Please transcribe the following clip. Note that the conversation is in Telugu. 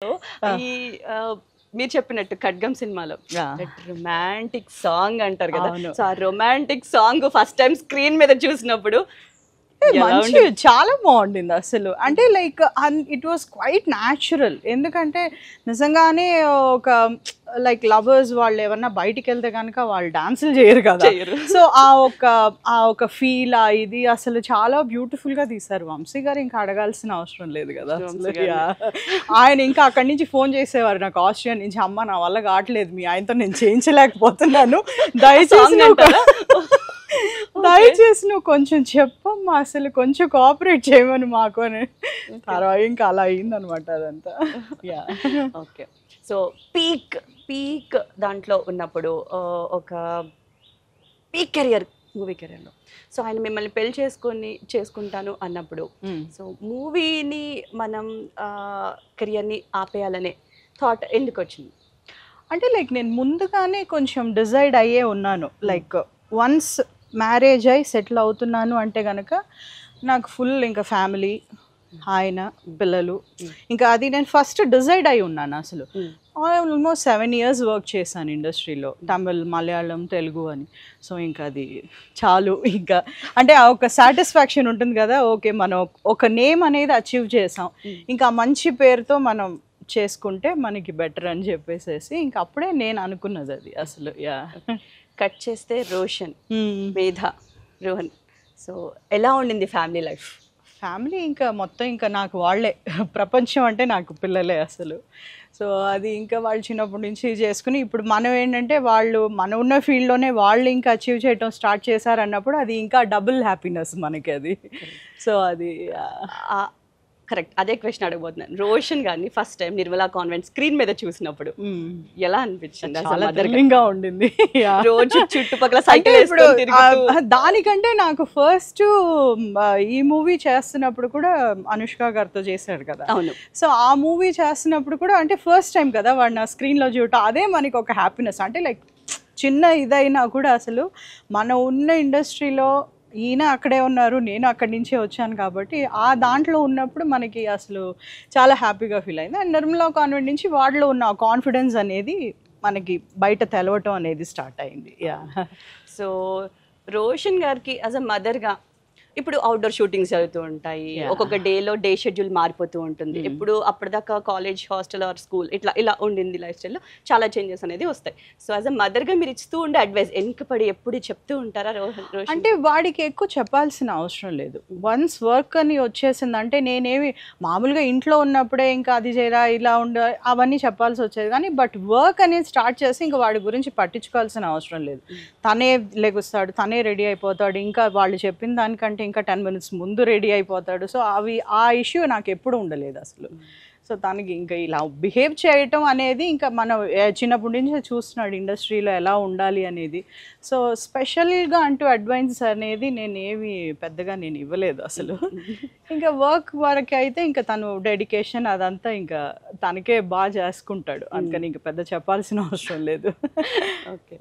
ఈ మీరు చెప్పినట్టు ఖడ్గం సినిమాలో రొమాంటిక్ సాంగ్ అంటారు కదా. సో ఆ romantic song first time screen మీద చూసినప్పుడు మంచి చాలా బాగుండింది అసలు. అంటే like it was quite natural. ఎందుకంటే నిజంగానే ఒక లైక్ లవర్స్ వాళ్ళు ఏమన్నా బయటికి వెళ్తే కనుక వాళ్ళు డాన్సులు చేయరు కదా. సో ఆ ఒక ఫీల్ ఇది అసలు చాలా బ్యూటిఫుల్ గా తీశారు. వంశీ గారు ఇంకా అడగాల్సిన అవసరం లేదు కదా. ఆయన ఇంకా అక్కడి నుంచి ఫోన్ చేసేవారు నాకు ఆస్ట్రియా నుంచి, అమ్మ నా వల్ల కావట్లేదు, మీ ఆయనతో నేను చేయించలేకపోతున్నాను, దయచేసి నువ్వు కొంచెం చెప్పమ్మా, అసలు కొంచెం కోఆపరేట్ చేయమని మాకు అని. తర్వాత ఇంకా అలా అయిందనమాట అదంతా. ఓకే, సో పీక్ దాంట్లో ఉన్నప్పుడు ఒక పీక్ మూవీ కెరియర్లో సో ఆయన మిమ్మల్ని పెళ్లి చేసుకుంటాను అన్నప్పుడు సో మూవీని మనం కెరియర్ని ఆపేయాలనే థాట్ ఎందుకు వచ్చింది? అంటే లైక్ నేను ముందుగానే కొంచెం డిసైడ్ అయ్యే ఉన్నాను. లైక్ వన్స్ మ్యారేజ్ అయి సెటిల్ అవుతున్నాను అంటే కనుక నాకు ఫుల్ ఇంకా ఫ్యామిలీ, ఆయన, పిల్లలు, ఇంకా అది నేను ఫస్ట్ డిసైడ్ అయి ఉన్నాను. అసలు ఆల్మోస్ట్ 7 years వర్క్ చేశాను ఇండస్ట్రీలో, తమిళ్, మలయాళం, తెలుగు అని. సో ఇంకా అది చాలు. ఇంకా అంటే ఒక సాటిస్ఫాక్షన్ ఉంటుంది కదా, ఓకే మనం ఒక నేమ్ అనేది అచీవ్ చేసాం, ఇంకా మంచి పేరుతో మనం చేసుకుంటే మనకి బెటర్ అని చెప్పేసేసి ఇంకా అప్పుడే నేను అనుకున్నది అది అసలు. కట్ చేస్తే రోషన్, వేద, రోహన్, సో ఎలా ఉండింది ఫ్యామిలీ లైఫ్? ఫ్యామిలీ ఇంకా మొత్తం ఇంకా నాకు వాళ్ళే ప్రపంచం, అంటే నాకు పిల్లలే అసలు. సో అది ఇంకా వాళ్ళు చిన్నప్పటి నుంచి చేసుకుని ఇప్పుడు మనం ఏంటంటే వాళ్ళు మన ఉన్న ఫీల్డ్లోనే వాళ్ళు ఇంకా అచీవ్ చేయటం స్టార్ట్ చేశారన్నప్పుడు అది ఇంకా డబుల్ హ్యాపీనెస్ మనకి అది. సో అది కరెక్ట్, అదే క్వశ్చన్ అడగబోతున్నాను. రోషన్ గారిని first time Nirmala convent screen మీద చూసినప్పుడు ఎలా అనిపించింది? చాలా థ్రిల్లింగ్గా ఉండింది. రోజు చుట్టుపక్కల సైకిల్ దానికంటే నాకు ఫస్ట్ ఈ మూవీ చేస్తున్నప్పుడు కూడా అనుష్క గారితో చేశాడు కదా. అవును. సో ఆ మూవీ చేస్తున్నప్పుడు కూడా అంటే ఫస్ట్ టైం కదా వాడు నా స్క్రీన్లో చూడటం, అదే మనకి ఒక హ్యాపీనెస్. అంటే లైక్ చిన్న ఇదైనా కూడా అసలు మన ఉన్న ఇండస్ట్రీలో ఈయన అక్కడే ఉన్నారు, నేను అక్కడి నుంచే వచ్చాను కాబట్టి ఆ దాంట్లో ఉన్నప్పుడు మనకి అసలు చాలా హ్యాపీగా ఫీల్ అయింది. అండ్ నిర్మలా కాన్వెంట్ నుంచి వాడిలో ఉన్న కాన్ఫిడెన్స్ అనేది మనకి బయట తెలవటం అనేది స్టార్ట్ అయింది. సో రోషన్ గారికి యాజ్ అ మదర్గా ఇప్పుడు అవుట్డోర్ షూటింగ్స్ జరుగుతూ ఉంటాయి, ఒక్కొక్క డేలో డే షెడ్యూల్ మారిపోతూ ఉంటుంది. ఇప్పుడు అప్పటిదాకా కాలేజ్, హాస్టల్ ఆర్ స్కూల్ ఇలా ఉండింది లైఫ్ స్టైల్లో, చాలా చేంజెస్ అనేది వస్తాయి. సో యాజ్ అ మదర్గా మీరు ఇస్తూ ఉండే అడ్వైస్ వెనుకపడి ఎప్పుడు చెప్తూ ఉంటారా? అంటే వాడికి ఎక్కువ చెప్పాల్సిన అవసరం లేదు. వన్స్ వర్క్ అని వచ్చేసిందంటే నేనేమి మామూలుగా ఇంట్లో ఉన్నప్పుడే ఇంకా అది చేయరా ఇలా ఉండ అవన్నీ చెప్పాల్సి వచ్చేది, కానీ బట్ వర్క్ అనేది స్టార్ట్ చేసి ఇంకా వాడి గురించి పట్టించుకోవాల్సిన అవసరం లేదు. తనే లెగుస్తాడు, తనే రెడీ అయిపోతాడు, ఇంకా వాళ్ళు చెప్పిన దానికంటే ఇంకా 10 minutes ముందు రెడీ అయిపోతాడు. సో ఆ ఇష్యూ నాకు ఎప్పుడు ఉండలేదు అసలు. సో తనకి ఇంకా ఇలా బిహేవ్ చేయటం అనేది ఇంకా మనం చిన్నప్పటి నుంచి చూస్తున్నాడు ఇండస్ట్రీలో ఎలా ఉండాలి అనేది. సో స్పెషల్గా అంటూ అడ్వైన్స్ అనేది నేను ఏమి పెద్దగా నేను ఇవ్వలేదు అసలు. ఇంకా వర్క్ వరకు అయితే ఇంకా తను డెడికేషన్ అదంతా ఇంకా తనకే బాగా చేసుకుంటాడు, అందుకని ఇంకా పెద్ద చెప్పాల్సిన అవసరం లేదు. ఓకే.